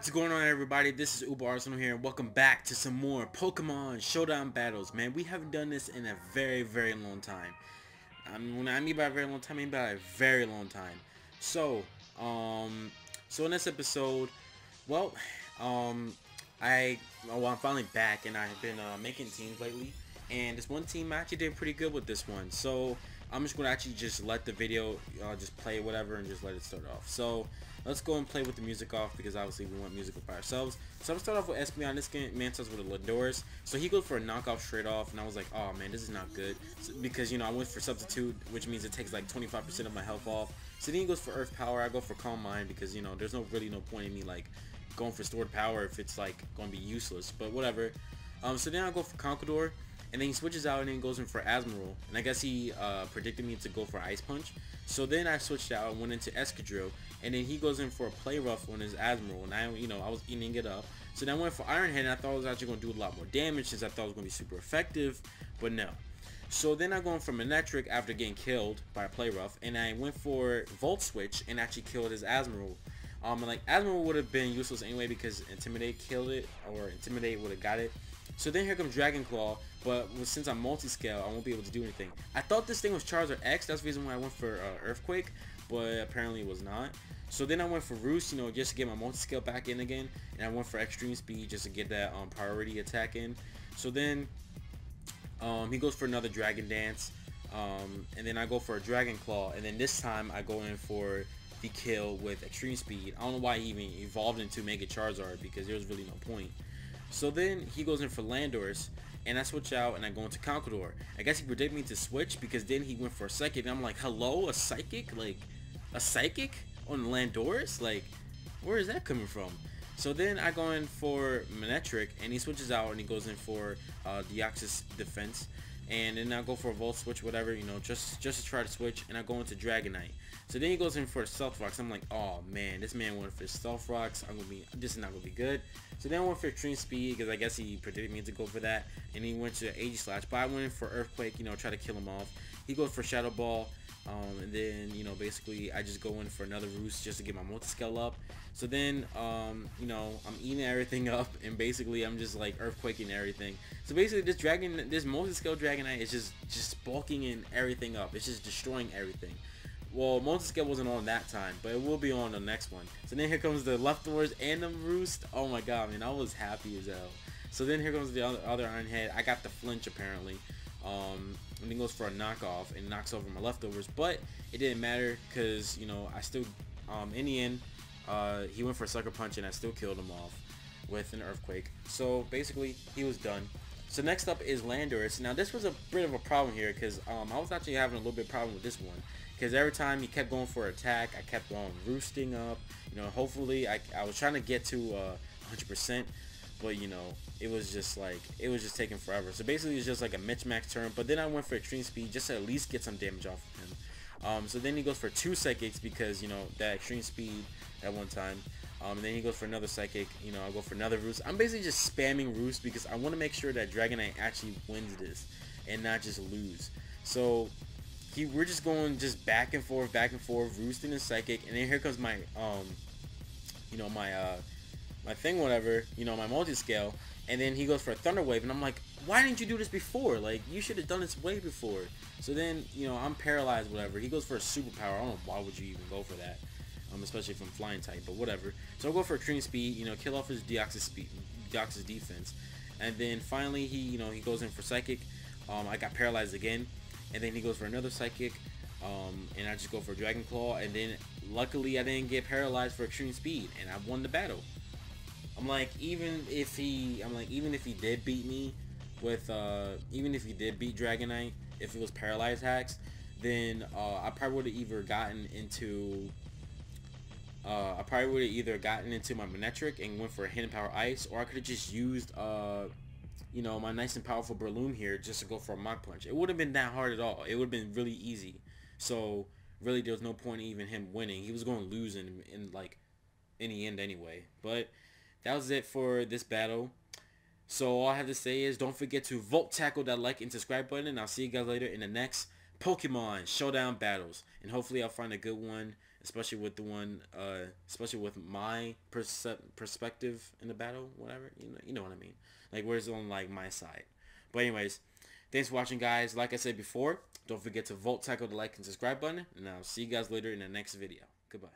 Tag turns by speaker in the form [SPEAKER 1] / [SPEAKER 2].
[SPEAKER 1] What's going on, everybody? This is UberArsenal here, and welcome back to some more Pokemon Showdown battles. Man, we haven't done this in a very long time. When I mean by a very long time, I mean by a very long time. So, so in this episode, well, I'm finally back, and I've been making teams lately, and this one team actually did pretty good with this one. So I'm just gonna actually just let the video just play whatever and just let it start off. So let's go and play with the music off, because obviously we want music by ourselves. So I'm gonna start off with Espeon. This man starts with a Lindorus, so he goes for a knockoff straight off, and I was like, oh man, this is not good, because you know I went for substitute, which means it takes like 25% of my health off. So then he goes for Earth Power. I go for Calm Mind, because you know there's really no point in me like going for stored power if it's like going to be useless, but whatever. So then I go for Conqueror, and then he switches out and then goes in for Asmonroe, and I guess he predicted me to go for Ice Punch. So then I switched out and went into Escadrille, and then he goes in for a Play Rough on his Asmonroe, and I was eating it up. So then I went for Iron Head, and I thought it was actually going to do a lot more damage, since I thought it was going to be super effective, but no. So then I go in for Manectric after getting killed by a Play Rough, and I went for Volt Switch and actually killed his Asmonroe. And like Asmonroe would have been useless anyway, because Intimidate killed it, or Intimidate would have got it. So then here comes Dragon Claw, but since I'm multi-scale, I won't be able to do anything. I thought this thing was Charizard X, that's the reason why I went for Earthquake, but apparently it was not. So then I went for Roost, you know, just to get my multi-scale back in again, and I went for Extreme Speed just to get that priority attack in. So then he goes for another Dragon Dance, and then I go for a Dragon Claw, and then this time I go in for the kill with Extreme Speed. I don't know why he even evolved into Mega Charizard, because there was really no point. So then he goes in for Landorus, and I switch out and I go into Conqueror. I guess he predicted me to switch, because then he went for a Psychic, and I'm like, hello, a Psychic? Like, a Psychic on Landorus? Like, where is that coming from? So then I go in for Manectric, and he switches out and he goes in for Deoxys Defense. And then I go for a Volt Switch, whatever, you know, just to try to switch, and I go into Dragonite. So then he goes in for Stealth Rocks. I'm like, oh man, this man went for Stealth Rocks. This is not gonna be good. So then I went for Extreme Speed, because I guess he predicted me to go for that, and he went to Aegislash. But I went in for Earthquake, you know, try to kill him off. He goes for Shadow Ball, and then you know basically I just go in for another Roost just to get my Multiscale up. So then you know I'm eating everything up, and basically I'm just like earthquaking everything. So basically this Multiscale Dragonite is just bulking in everything up. It's just destroying everything. Well, Multiscale wasn't on that time, but it will be on the next one. So then here comes the leftovers and the Roost. Oh my god, man, I was happy as hell. So then here comes the other Iron Head. I got the flinch apparently. And then goes for a knockoff and knocks over my leftovers, but it didn't matter, because you know I still in the end he went for a Sucker Punch, and I still killed him off with an Earthquake. So basically he was done. So next up is Landorus. Now this was a bit of a problem here, because I was actually having a little bit of problem with this one, because every time he kept going for attack, I kept on roosting up. You know, hopefully I was trying to get to 100%, but you know it was just taking forever. So basically it's just like a mismatch turn. But then I went for Extreme Speed just to at least get some damage off of him. So then he goes for 2 Psychics, because you know that Extreme Speed at one time. And then he goes for another Psychic. You know, I go for another Roost. I'm basically just spamming Roost, because I want to make sure that Dragonite actually wins this and not just lose. So we're just going back and forth, roosting and Psychic, and then here comes my you know my thing, whatever, you know, my Multiscale, and then he goes for a Thunder Wave, and I'm like, why didn't you do this before? Like, you should have done this way before. So then, you know, I'm paralyzed, whatever. He goes for a Superpower. I don't know why would you even go for that, especially from Flying type, but whatever. So I'll go for Extreme Speed, you know, kill off his Deoxys defense, and then finally he goes in for Psychic. I got paralyzed again, and then he goes for another Psychic, and I just go for Dragon Claw, and then luckily I didn't get paralyzed for Extreme Speed, and I won the battle. I'm like, even if he did beat me with even if he did beat Dragonite, if it was paralyzed hacks, then I probably would have either gotten into my Manectric and went for a Hidden Power Ice, or I could have just used you know, my nice and powerful Breloom here just to go for a Mach Punch. It would have been that hard at all. It would have been really easy. So really there was no point in even him winning. He was going to lose in the end anyway. But that was it for this battle. So all I have to say is don't forget to vote, tackle that like and subscribe button, and I'll see you guys later in the next Pokemon Showdown battles, and hopefully I'll find a good one, especially with the one, especially with my perspective in the battle, whatever, you know what I mean, like where it's on like my side. But anyways, thanks for watching, guys. Like I said before, don't forget to vote, tackle the like and subscribe button, and I'll see you guys later in the next video. Goodbye.